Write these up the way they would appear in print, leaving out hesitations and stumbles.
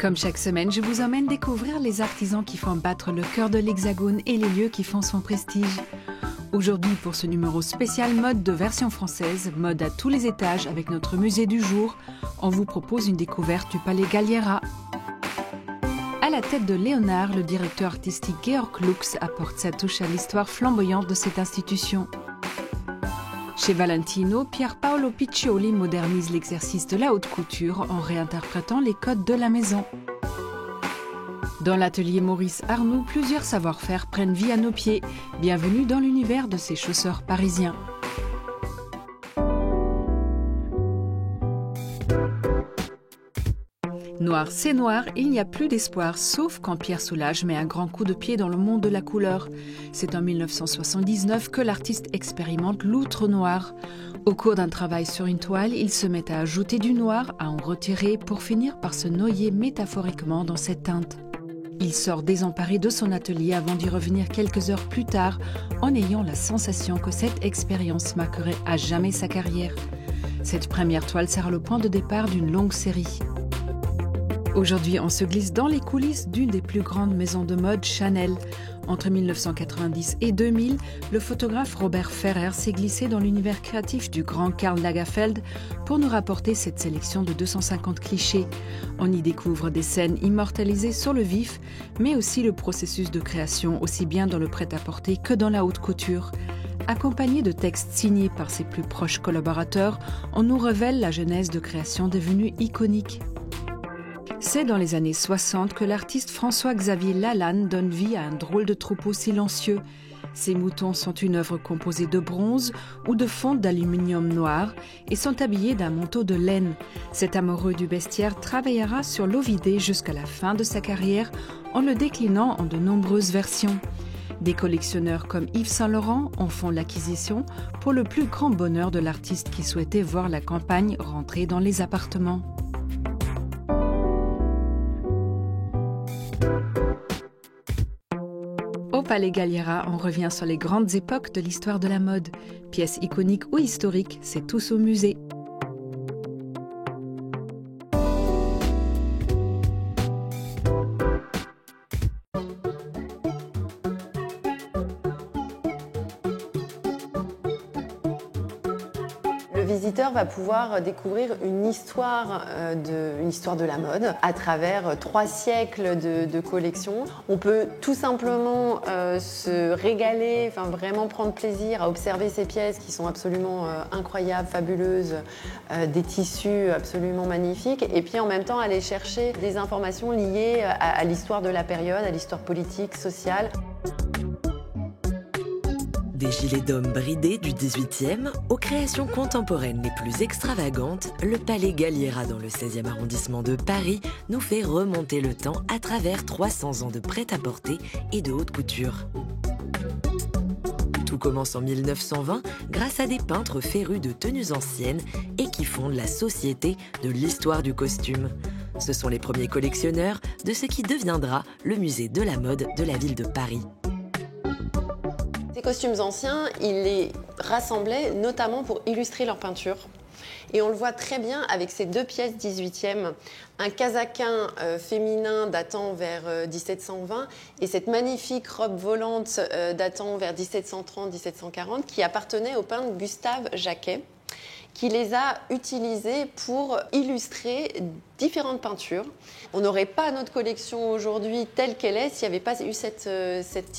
Comme chaque semaine, je vous emmène découvrir les artisans qui font battre le cœur de l'Hexagone et les lieux qui font son prestige. Aujourd'hui, pour ce numéro spécial mode de version française, mode à tous les étages avec notre musée du jour, on vous propose une découverte du Palais Galliera. À la tête de Léonard, le directeur artistique Georg Lux apporte sa touche à l'histoire flamboyante de cette institution. Chez Valentino, Pier Paolo Piccioli modernise l'exercice de la haute couture en réinterprétant les codes de la maison. Dans l'atelier Maurice Arnoux, plusieurs savoir-faire prennent vie à nos pieds. Bienvenue dans l'univers de ces chausseurs parisiens. Noir, c'est noir, il n'y a plus d'espoir, sauf quand Pierre Soulages met un grand coup de pied dans le monde de la couleur. C'est en 1979 que l'artiste expérimente l'outre noir. Au cours d'un travail sur une toile, il se met à ajouter du noir, à en retirer, pour finir par se noyer métaphoriquement dans cette teinte. Il sort désemparé de son atelier avant d'y revenir quelques heures plus tard, en ayant la sensation que cette expérience marquerait à jamais sa carrière. Cette première toile sert le point de départ d'une longue série. Aujourd'hui, on se glisse dans les coulisses d'une des plus grandes maisons de mode, Chanel. Entre 1990 et 2000, le photographe Robert Ferrer s'est glissé dans l'univers créatif du grand Karl Lagerfeld pour nous rapporter cette sélection de 250 clichés. On y découvre des scènes immortalisées sur le vif, mais aussi le processus de création, aussi bien dans le prêt-à-porter que dans la haute couture. Accompagné de textes signés par ses plus proches collaborateurs, on nous révèle la genèse de créations devenues iconiques. C'est dans les années 60 que l'artiste François-Xavier Lalanne donne vie à un drôle de troupeau silencieux. Ces moutons sont une œuvre composée de bronze ou de fonte d'aluminium noir et sont habillés d'un manteau de laine. Cet amoureux du bestiaire travaillera sur l'ovidé jusqu'à la fin de sa carrière en le déclinant en de nombreuses versions. Des collectionneurs comme Yves Saint-Laurent en font l'acquisition pour le plus grand bonheur de l'artiste qui souhaitait voir la campagne rentrer dans les appartements. Au Palais Galliera, on revient sur les grandes époques de l'histoire de la mode. Pièces iconiques ou historiques, c'est tous au musée. Le visiteur va pouvoir découvrir une histoire de la mode à travers 3 siècles de collections. On peut tout simplement se régaler, vraiment prendre plaisir à observer ces pièces qui sont absolument incroyables, fabuleuses, des tissus absolument magnifiques, et puis en même temps aller chercher des informations liées à l'histoire de la période, à l'histoire politique, sociale. Des gilets d'hommes bridés du XVIIIe aux créations contemporaines les plus extravagantes, le Palais Galliera dans le 16e arrondissement de Paris nous fait remonter le temps à travers 300 ans de prêt-à-porter et de haute couture. Tout commence en 1920 grâce à des peintres férus de tenues anciennes et qui fondent la Société de l'histoire du costume. Ce sont les premiers collectionneurs de ce qui deviendra le musée de la mode de la ville de Paris. Ces costumes anciens, ils les rassemblaient notamment pour illustrer leur peinture. Et on le voit très bien avec ces 2 pièces 18e, un casaquin féminin datant vers 1720 et cette magnifique robe volante datant vers 1730-1740 qui appartenait au peintre Gustave Jacquet, qui les a utilisés pour illustrer différentes peintures. On n'aurait pas notre collection aujourd'hui telle qu'elle est s'il n'y avait pas eu cette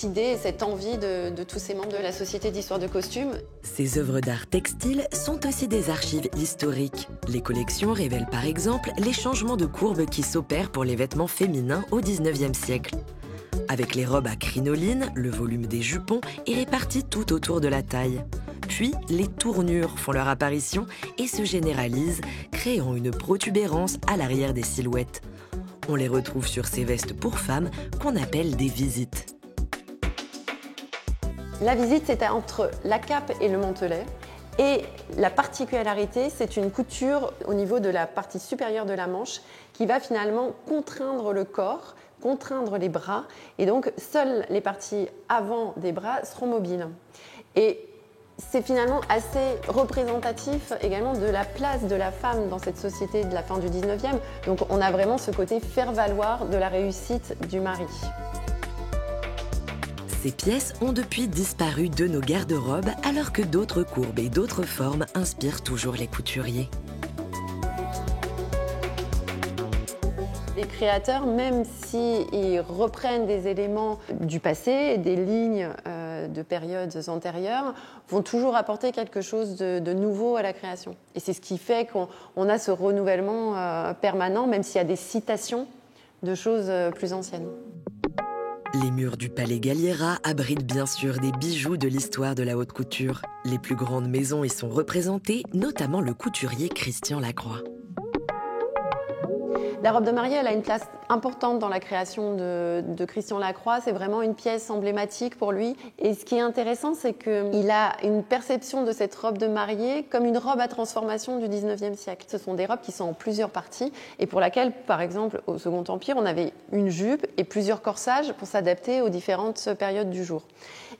idée, cette envie de tous ces membres de la Société d'histoire de costume. Ces œuvres d'art textile sont aussi des archives historiques. Les collections révèlent par exemple les changements de courbe qui s'opèrent pour les vêtements féminins au XIXe siècle. Avec les robes à crinoline, le volume des jupons est réparti tout autour de la taille. Puis, les tournures font leur apparition et se généralisent, créant une protubérance à l'arrière des silhouettes. On les retrouve sur ces vestes pour femmes qu'on appelle des visites. La visite, c'était entre la cape et le mantelet. Et la particularité, c'est une couture au niveau de la partie supérieure de la manche qui va finalement contraindre le corps, contraindre les bras. Et donc, seules les parties avant des bras seront mobiles. Et C'est finalement assez représentatif également de la place de la femme dans cette société de la fin du 19e. Donc on a vraiment ce côté faire valoir de la réussite du mari. Ces pièces ont depuis disparu de nos garde-robes alors que d'autres courbes et d'autres formes inspirent toujours les couturiers. Les créateurs, même s'ils reprennent des éléments du passé, des lignes de périodes antérieures, vont toujours apporter quelque chose de nouveau à la création. Et c'est ce qui fait qu'on a ce renouvellement permanent, même s'il y a des citations de choses plus anciennes. Les murs du Palais Galliera abritent bien sûr des bijoux de l'histoire de la haute couture. Les plus grandes maisons y sont représentées, notamment le couturier Christian Lacroix. La robe de mariée, elle a une place importante dans la création de Christian Lacroix. C'est vraiment une pièce emblématique pour lui. Et ce qui est intéressant, c'est qu'il a une perception de cette robe de mariée comme une robe à transformation du 19e siècle. Ce sont des robes qui sont en plusieurs parties et pour laquelle, par exemple, au Second Empire, on avait une jupe et plusieurs corsages pour s'adapter aux différentes périodes du jour.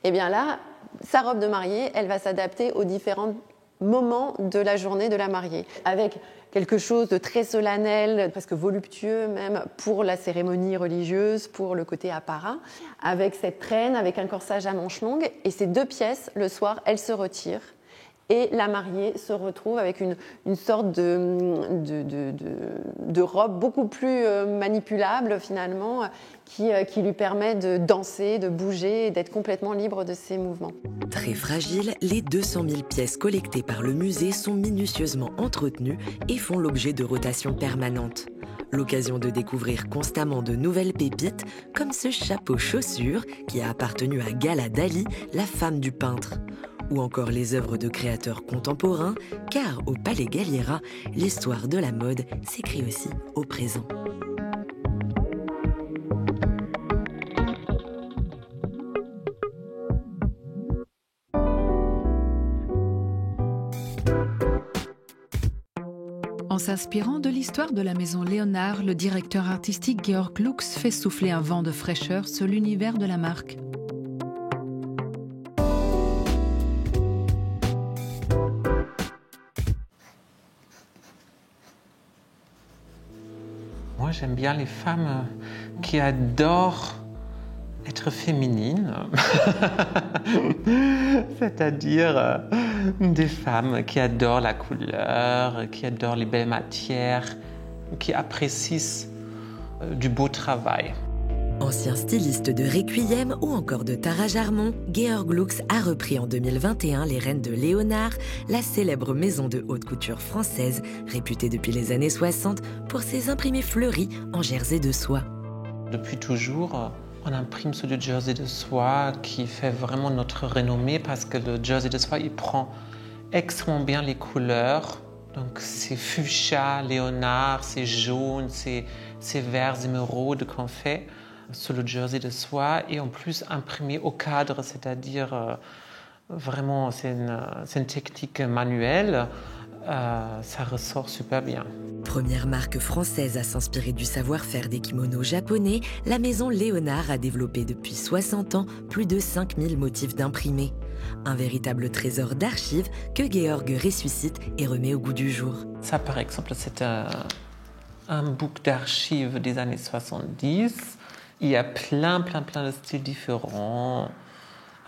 Et bien là, sa robe de mariée, elle va s'adapter aux différents moments de la journée de la mariée, avec quelque chose de très solennel, presque voluptueux même, pour la cérémonie religieuse, pour le côté apparat, avec cette traîne, avec un corsage à manches longues. Et ces deux pièces, le soir, elles se retirent. Et la mariée se retrouve avec une sorte de robe beaucoup plus manipulable finalement, qui lui permet de danser, de bouger et d'être complètement libre de ses mouvements. Très fragiles, les 200 000 pièces collectées par le musée sont minutieusement entretenues et font l'objet de rotations permanentes. L'occasion de découvrir constamment de nouvelles pépites, comme ce chapeau-chaussure qui a appartenu à Gala Dali, la femme du peintre. Ou encore les œuvres de créateurs contemporains, car au Palais Galliera, l'histoire de la mode s'écrit aussi au présent. En s'inspirant de l'histoire de la maison Léonard, le directeur artistique Georg Lux fait souffler un vent de fraîcheur sur l'univers de la marque. Moi, j'aime bien les femmes qui adorent être féminines, c'est-à-dire des femmes qui adorent la couleur, qui adorent les belles matières, qui apprécient du beau travail. Ancien styliste de Requiem ou encore de Tara Jarmon, Georg Lux a repris en 2021 les rênes de Léonard, la célèbre maison de haute couture française, réputée depuis les années 60 pour ses imprimés fleuris en jersey de soie. Depuis toujours, on imprime sur du jersey de soie qui fait vraiment notre renommée parce que le jersey de soie, il prend extrêmement bien les couleurs. Donc c'est fuchsia, Léonard, c'est jaune, c'est verts émeraudes qu'on fait sur le jersey de soie et en plus imprimé au cadre, c'est-à-dire vraiment c'est une technique manuelle, ça ressort super bien. Première marque française à s'inspirer du savoir-faire des kimonos japonais, la maison Léonard a développé depuis 60 ans plus de 5000 motifs d'imprimés. Un véritable trésor d'archives que Georg ressuscite et remet au goût du jour. Ça par exemple c'est un book d'archives des années 70. Il y a plein de styles différents,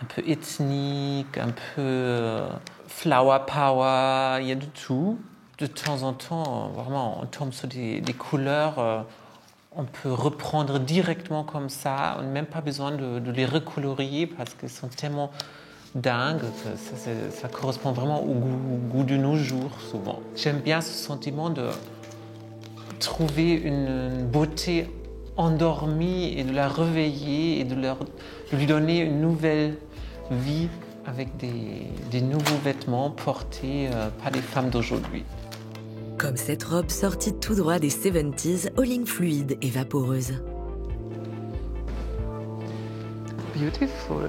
un peu ethnique, un peu flower power, il y a de tout. De temps en temps, vraiment, on tombe sur des couleurs, on peut reprendre directement comme ça, on n'a même pas besoin de les recolorier parce qu'elles sont tellement dingues que ça correspond vraiment au goût de nos jours souvent. J'aime bien ce sentiment de trouver une beauté endormie et de la réveiller et de lui donner une nouvelle vie avec des nouveaux vêtements portés par les femmes d'aujourd'hui. Comme cette robe sortie tout droit des 70s, aux lignes fluides et vaporeuses. Beautiful.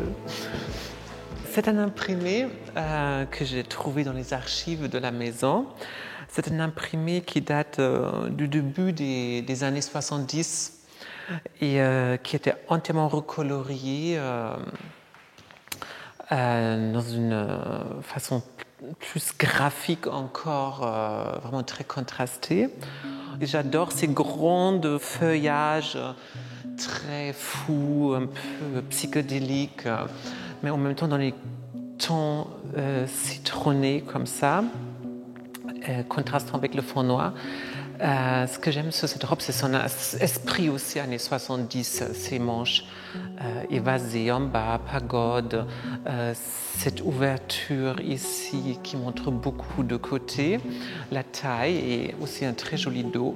C'est un imprimé que j'ai trouvé dans les archives de la maison. C'est un imprimé qui date du début des années 70 et qui était entièrement recolorié dans une façon plus graphique encore, vraiment très contrastée. Et j'adore ces grands feuillages très fous, un peu psychédéliques, mais en même temps dans les tons citronnés comme ça, contrastant avec le fond noir. Ce que j'aime sur cette robe, c'est son esprit aussi années 70, ces manches évasées en bas, pagode, cette ouverture ici qui montre beaucoup de côtés, la taille et aussi un très joli dos.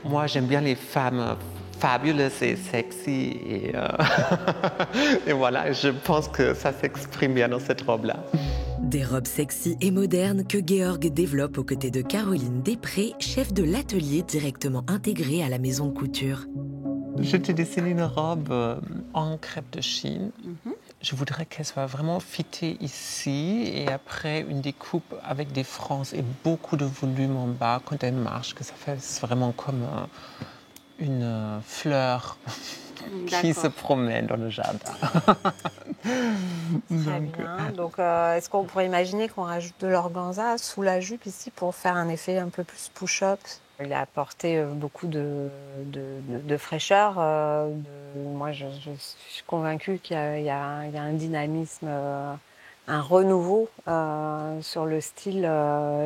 Moi, j'aime bien les femmes fabulous et sexy et voilà, je pense que ça s'exprime bien dans cette robe-là. Des robes sexy et modernes que Georg développe aux côtés de Caroline Després, chef de l'atelier directement intégré à la maison de couture. Je t'ai dessiné une robe en crêpe de Chine. Je voudrais qu'elle soit vraiment fitée ici et après une découpe avec des franges et beaucoup de volume en bas quand elle marche, que ça fasse vraiment comme une fleur qui se promène dans le jardin. Très bien. Donc, est-ce qu'on pourrait imaginer qu'on rajoute de l'organza sous la jupe ici pour faire un effet un peu plus push-up? Il a apporté beaucoup de fraîcheur. Moi, je suis convaincue qu'il y a un dynamisme, un renouveau sur le style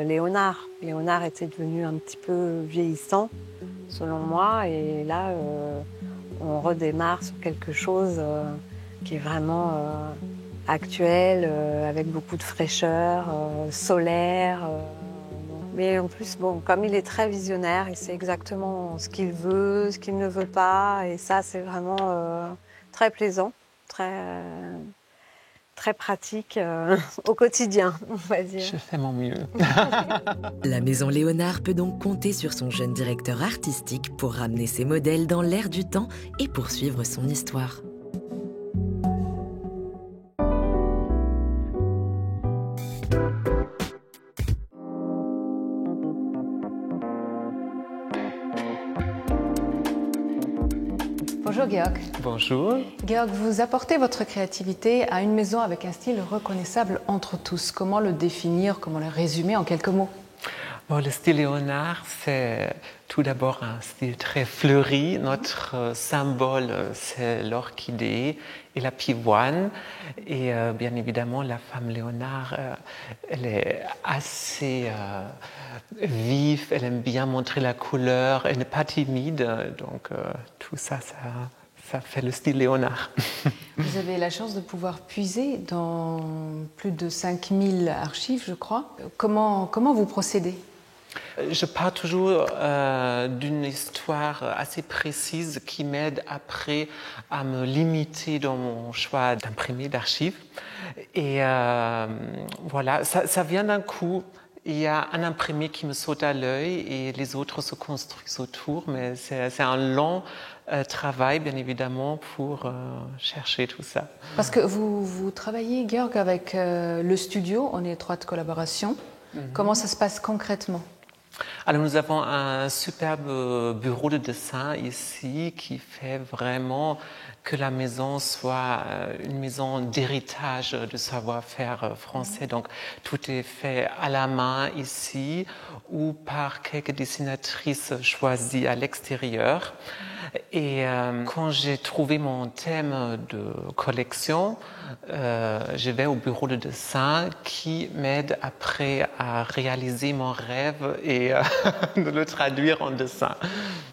Léonard. Léonard était devenu un petit peu vieillissant, selon moi, et là, on redémarre sur quelque chose qui est vraiment actuel, avec beaucoup de fraîcheur, solaire. Mais en plus, bon, comme il est très visionnaire, il sait exactement ce qu'il veut, ce qu'il ne veut pas. Et ça, c'est vraiment très plaisant, très pratique au quotidien, on va dire. Je fais mon mieux. La maison Léonard peut donc compter sur son jeune directeur artistique pour ramener ses modèles dans l'air du temps et poursuivre son histoire. Bonjour Georg. Bonjour. Georg, vous apportez votre créativité à une maison avec un style reconnaissable entre tous. Comment le définir, comment le résumer en quelques mots? Bon, le style Léonard, c'est tout d'abord un style très fleuri. Notre symbole, c'est l'orchidée et la pivoine. Et bien évidemment, la femme Léonard, elle est assez vive, elle aime bien montrer la couleur, elle n'est pas timide. Donc tout ça, ça fait le style Léonard. Vous avez la chance de pouvoir puiser dans plus de 5000 archives, je crois. Comment vous procédez? Je pars toujours d'une histoire assez précise qui m'aide après à me limiter dans mon choix d'imprimer, d'archives. Et voilà, ça vient d'un coup. Il y a un imprimé qui me saute à l'œil et les autres se construisent autour, mais c'est un long travail, bien évidemment, pour chercher tout ça. Parce que vous travaillez, Georg, avec le studio en étroite collaboration. Comment ça se passe concrètement? Alors nous avons un superbe bureau de dessin ici qui fait vraiment que la maison soit une maison d'héritage de savoir-faire français. Donc tout est fait à la main ici ou par quelques dessinatrices choisies à l'extérieur. Et quand j'ai trouvé mon thème de collection, je vais au bureau de dessin qui m'aide après à réaliser mon rêve et de le traduire en dessin.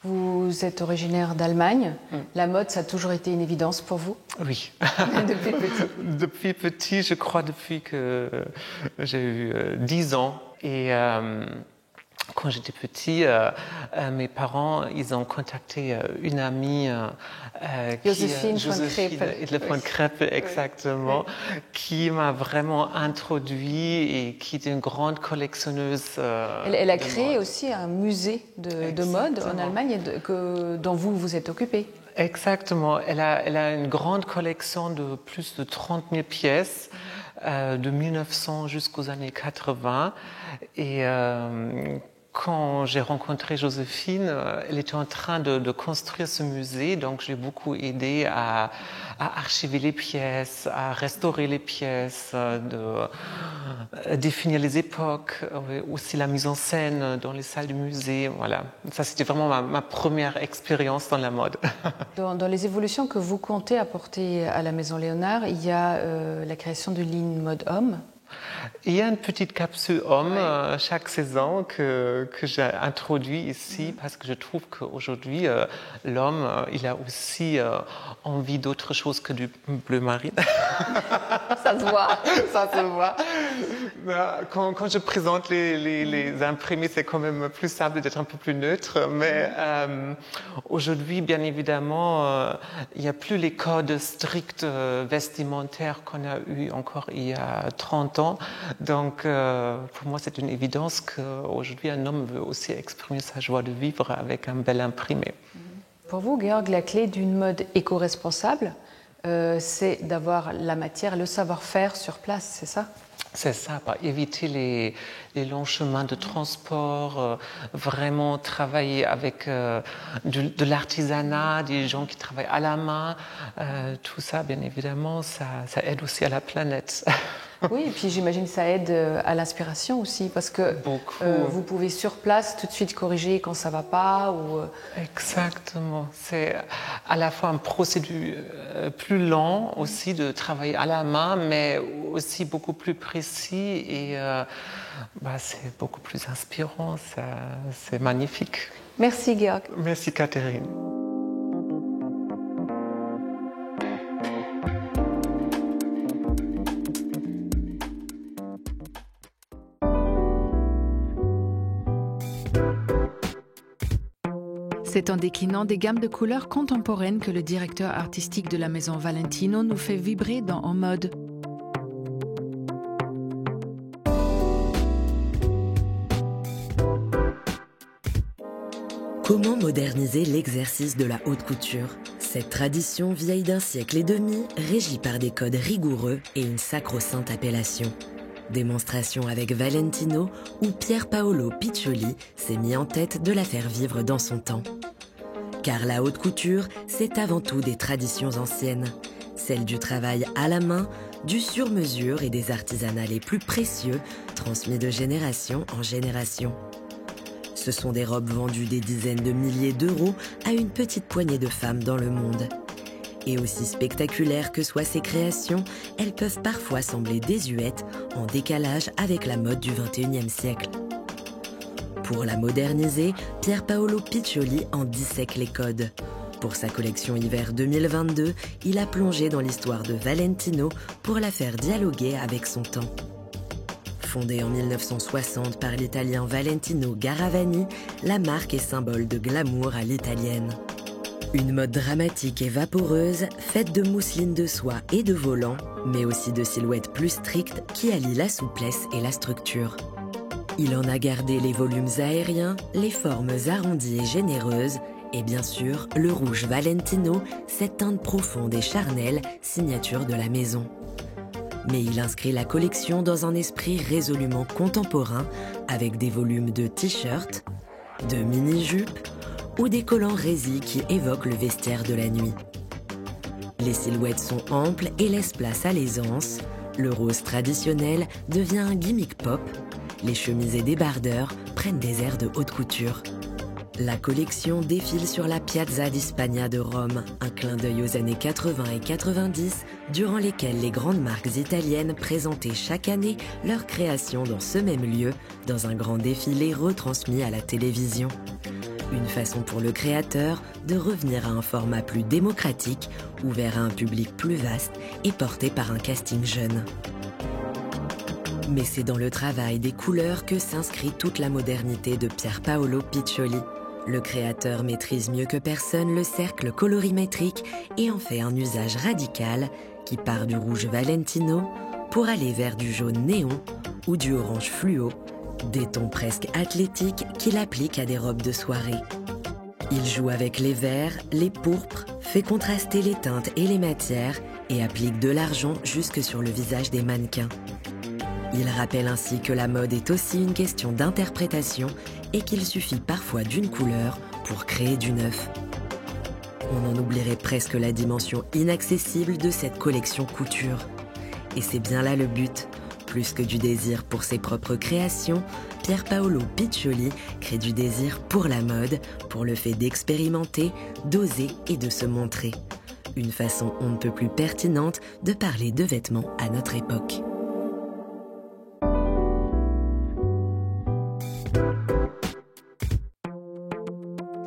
Vous êtes originaire d'Allemagne. La mode, ça a toujours été une évidence pour vous? Oui. Depuis petit? Depuis petit, je crois depuis que j'ai eu 10 ans. Et quand j'étais petit, mes parents, ils ont contacté une amie, Joséphine von Kreppel, exactement, qui m'a vraiment introduit et qui est une grande collectionneuse. Elle a créé aussi un musée de mode en Allemagne dont vous êtes occupé. Exactement. Elle a une grande collection de plus de 30 000 pièces. De 1900 jusqu'aux années 80 et quand j'ai rencontré Joséphine, elle était en train de construire ce musée, donc j'ai beaucoup aidé à archiver les pièces, à restaurer les pièces, de définir les époques, aussi la mise en scène dans les salles du musée. Voilà, ça c'était vraiment ma première expérience dans la mode. Dans les évolutions que vous comptez apporter à la Maison Léonard, il y a la création de ligne mode homme. Il y a une petite capsule homme chaque saison que j'ai introduit ici parce que je trouve qu'aujourd'hui, l'homme, il a aussi envie d'autre chose que du bleu marine. Ça se voit. Ça se voit. Quand je présente les imprimés, c'est quand même plus simple d'être un peu plus neutre. Mais aujourd'hui, bien évidemment, il n'y a plus les codes stricts vestimentaires qu'on a eu encore il y a 30 ans. Donc, pour moi, c'est une évidence qu'aujourd'hui, un homme veut aussi exprimer sa joie de vivre avec un bel imprimé. Pour vous, Georg, la clé d'une mode éco-responsable, c'est d'avoir la matière, le savoir-faire sur place, c'est ça ? C'est ça, éviter les longs chemins de transport, vraiment travailler avec de l'artisanat, des gens qui travaillent à la main. Tout ça, bien évidemment, ça aide aussi à la planète. Oui, et puis j'imagine que ça aide à l'inspiration aussi, parce que vous pouvez sur place tout de suite corriger quand ça ne va pas. Exactement. C'est à la fois un procédé plus lent aussi de travailler à la main, mais aussi beaucoup plus précis et c'est beaucoup plus inspirant. C'est magnifique. Merci, Georg. Merci, Catherine. C'est en déclinant des gammes de couleurs contemporaines que le directeur artistique de la maison Valentino nous fait vibrer dans En Mode. Comment moderniser l'exercice de la haute couture ? Cette tradition vieille d'un siècle et demi, régie par des codes rigoureux et une sacro-sainte appellation. Démonstration avec Valentino, où Pier Paolo Piccioli s'est mis en tête de la faire vivre dans son temps. Car la haute couture, c'est avant tout des traditions anciennes. Celles du travail à la main, du sur-mesure et des artisanats les plus précieux, transmis de génération en génération. Ce sont des robes vendues des dizaines de milliers d'euros à une petite poignée de femmes dans le monde. Et aussi spectaculaires que soient ces créations, elles peuvent parfois sembler désuètes, en décalage avec la mode du XXIe siècle. Pour la moderniser, Pier Paolo Piccioli en dissèque les codes. Pour sa collection hiver 2022, il a plongé dans l'histoire de Valentino pour la faire dialoguer avec son temps. Fondée en 1960 par l'italien Valentino Garavani, la marque est symbole de glamour à l'italienne. Une mode dramatique et vaporeuse, faite de mousseline de soie et de volants, mais aussi de silhouettes plus strictes qui allient la souplesse et la structure. Il en a gardé les volumes aériens, les formes arrondies et généreuses, et bien sûr, le rouge Valentino, cette teinte profonde et charnelle, signature de la maison. Mais il inscrit la collection dans un esprit résolument contemporain, avec des volumes de t-shirts, de mini-jupes, ou des collants résis qui évoquent le vestiaire de la nuit. Les silhouettes sont amples et laissent place à l'aisance. Le rose traditionnel devient un gimmick pop. Les chemises et débardeurs prennent des airs de haute couture. La collection défile sur la Piazza di Spagna de Rome, un clin d'œil aux années 80 et 90, durant lesquelles les grandes marques italiennes présentaient chaque année leurs créations dans ce même lieu, dans un grand défilé retransmis à la télévision. Une façon pour le créateur de revenir à un format plus démocratique, ouvert à un public plus vaste et porté par un casting jeune. Mais c'est dans le travail des couleurs que s'inscrit toute la modernité de Pier Paolo Piccioli. Le créateur maîtrise mieux que personne le cercle colorimétrique et en fait un usage radical qui part du rouge Valentino pour aller vers du jaune néon ou du orange fluo, des tons presque athlétiques qu'il applique à des robes de soirée. Il joue avec les verts, les pourpres, fait contraster les teintes et les matières et applique de l'argent jusque sur le visage des mannequins. Il rappelle ainsi que la mode est aussi une question d'interprétation et qu'il suffit parfois d'une couleur pour créer du neuf. On en oublierait presque la dimension inaccessible de cette collection couture. Et c'est bien là le but. Plus que du désir pour ses propres créations, Pier Paolo Piccioli crée du désir pour la mode, pour le fait d'expérimenter, d'oser et de se montrer. Une façon on ne peut plus pertinente de parler de vêtements à notre époque.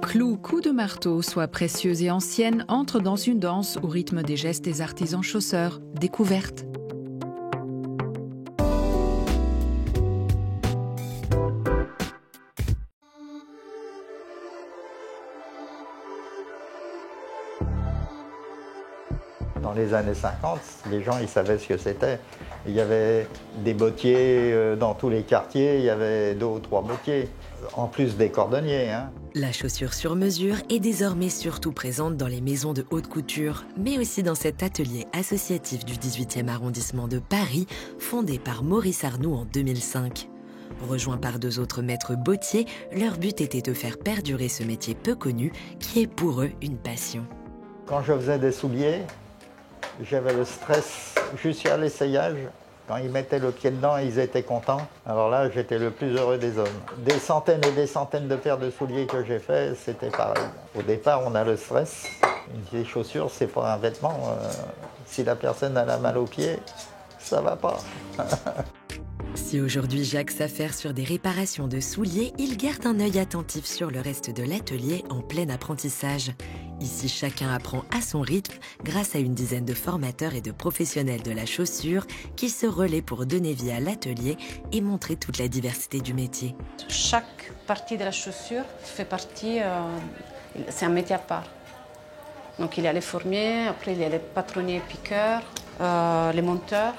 Clous, coups de marteau, soie précieuse et ancienne, entrent dans une danse au rythme des gestes des artisans chausseurs, découverte. Dans les années 50, les gens ils savaient ce que c'était. Il y avait des bottiers dans tous les quartiers, il y avait 2 ou 3 bottiers, en plus des cordonniers. La chaussure sur mesure est désormais surtout présente dans les maisons de haute couture, mais aussi dans cet atelier associatif du 18e arrondissement de Paris, fondé par Maurice Arnoux en 2005. Rejoints par 2 autres maîtres bottiers, leur but était de faire perdurer ce métier peu connu, qui est pour eux une passion. Quand je faisais des souliers, j'avais le stress jusqu'à l'essayage. Quand ils mettaient le pied dedans, ils étaient contents. Alors là, j'étais le plus heureux des hommes. Des centaines et des centaines de paires de souliers que j'ai fait, c'était pareil. Au départ, on a le stress. Les chaussures, c'est pas un vêtement. Si la personne a la mal aux pieds, ça va pas. Si aujourd'hui Jacques s'affaire sur des réparations de souliers, il garde un œil attentif sur le reste de l'atelier en plein apprentissage. Ici, chacun apprend à son rythme grâce à une dizaine de formateurs et de professionnels de la chaussure qui se relaient pour donner vie à l'atelier et montrer toute la diversité du métier. Chaque partie de la chaussure fait partie, c'est un métier à part. Donc il y a les formiers, après il y a les patronniers piqueurs, les monteurs.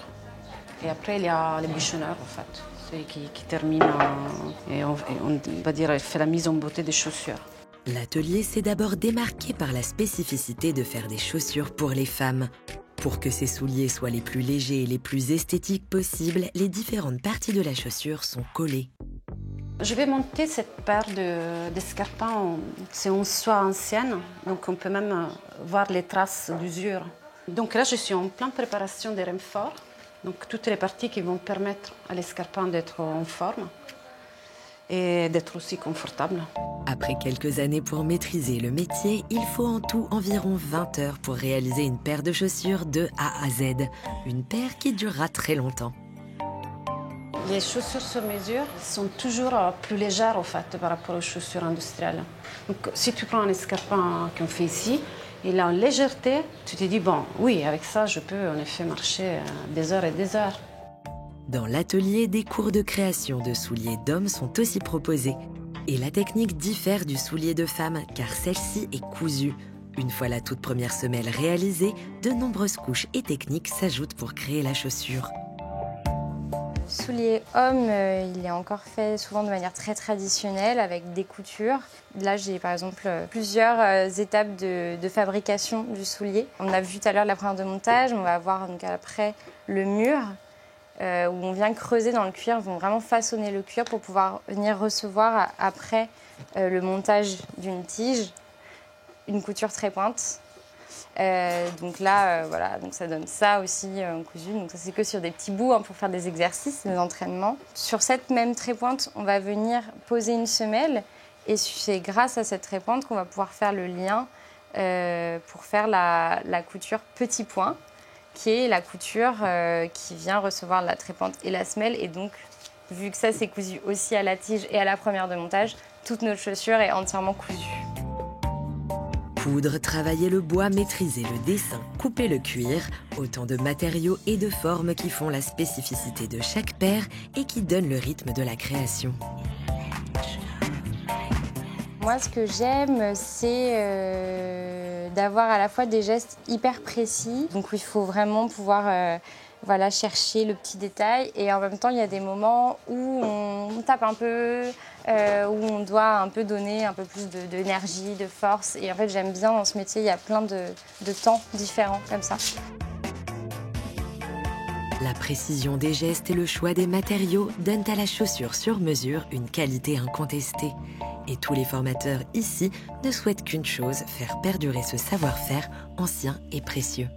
Et après, il y a les bûchonneurs, en fait, ceux qui terminent et on va dire, fait la mise en beauté des chaussures. L'atelier s'est d'abord démarqué par la spécificité de faire des chaussures pour les femmes. Pour que ces souliers soient les plus légers et les plus esthétiques possibles, les différentes parties de la chaussure sont collées. Je vais monter cette paire d'escarpins, c'est en soie ancienne, donc on peut même voir les traces d'usure. Donc là, je suis en pleine préparation des renforts. Donc toutes les parties qui vont permettre à l'escarpin d'être en forme et d'être aussi confortable. Après quelques années pour maîtriser le métier, il faut en tout environ 20 heures pour réaliser une paire de chaussures de A à Z. Une paire qui durera très longtemps. Les chaussures sur mesure sont toujours plus légères en fait, par rapport aux chaussures industrielles. Donc si tu prends un escarpin qu'on fait ici, il a une légèreté, tu te dis, bon, oui, avec ça, je peux en effet marcher des heures et des heures. Dans l'atelier, des cours de création de souliers d'hommes sont aussi proposés. Et la technique diffère du soulier de femme, car celle-ci est cousue. Une fois la toute première semelle réalisée, de nombreuses couches et techniques s'ajoutent pour créer la chaussure. Le soulier homme, il est encore fait souvent de manière très traditionnelle avec des coutures. Là, j'ai par exemple plusieurs étapes de fabrication du soulier. On a vu tout à l'heure la première de montage, on va voir donc après le mur où on vient creuser dans le cuir, on va vraiment façonner le cuir pour pouvoir venir recevoir après le montage d'une tige, une couture trépointe. Donc là, voilà, donc ça donne ça aussi en cousu. Donc ça, c'est que sur des petits bouts pour faire des exercices, des entraînements. Sur cette même trépointe, on va venir poser une semelle et c'est grâce à cette trépointe qu'on va pouvoir faire le lien pour faire la couture petit point, qui est la couture qui vient recevoir la trépointe et la semelle. Et donc, vu que ça, c'est cousu aussi à la tige et à la première de montage, toute notre chaussure est entièrement cousue. Coudre, travailler le bois, maîtriser le dessin, couper le cuir, autant de matériaux et de formes qui font la spécificité de chaque paire et qui donnent le rythme de la création. Moi, ce que j'aime, c'est d'avoir à la fois des gestes hyper précis. Donc, il faut vraiment pouvoir voilà, chercher le petit détail. Et en même temps, il y a des moments où on tape un peu, où on doit un peu donner un peu plus d'énergie, de force. Et en fait, j'aime bien dans ce métier, il y a plein de temps différents comme ça. La précision des gestes et le choix des matériaux donnent à la chaussure sur mesure une qualité incontestée. Et tous les formateurs ici ne souhaitent qu'une chose, faire perdurer ce savoir-faire ancien et précieux.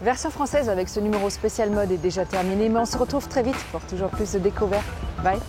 Version française avec ce numéro spécial mode est déjà terminée, mais on se retrouve très vite pour toujours plus de découvertes. Bye!